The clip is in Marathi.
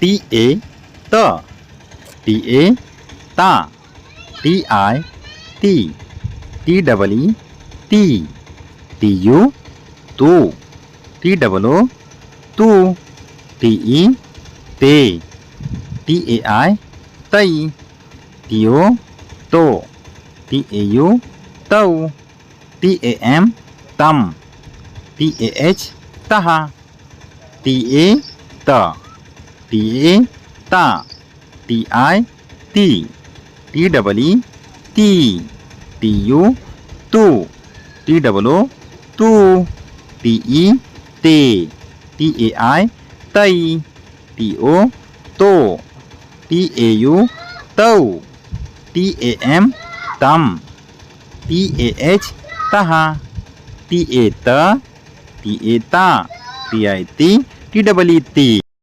टी ए त, टी ए ता, टी आय ती, टी डबल ई ती, टी यू तू, टी डबल ओ तू, टी ई ते, टी ए आय तई, टी ओ तो, टी ए यू तौ, टी ए एम तम, टी ए एच तहा, टी ए त, टी ए ता, टी आय ती, टी डबल ई ती, टी यू तू, टी डबल ओ तू, टी ई ते, टी ए आय तई, टी ओ तो, टी ए यू तौ, टी ए एम तम, टी ए एच तहा, टी ए त, टी ए ता, टी आय ती, टी डबल ई ती.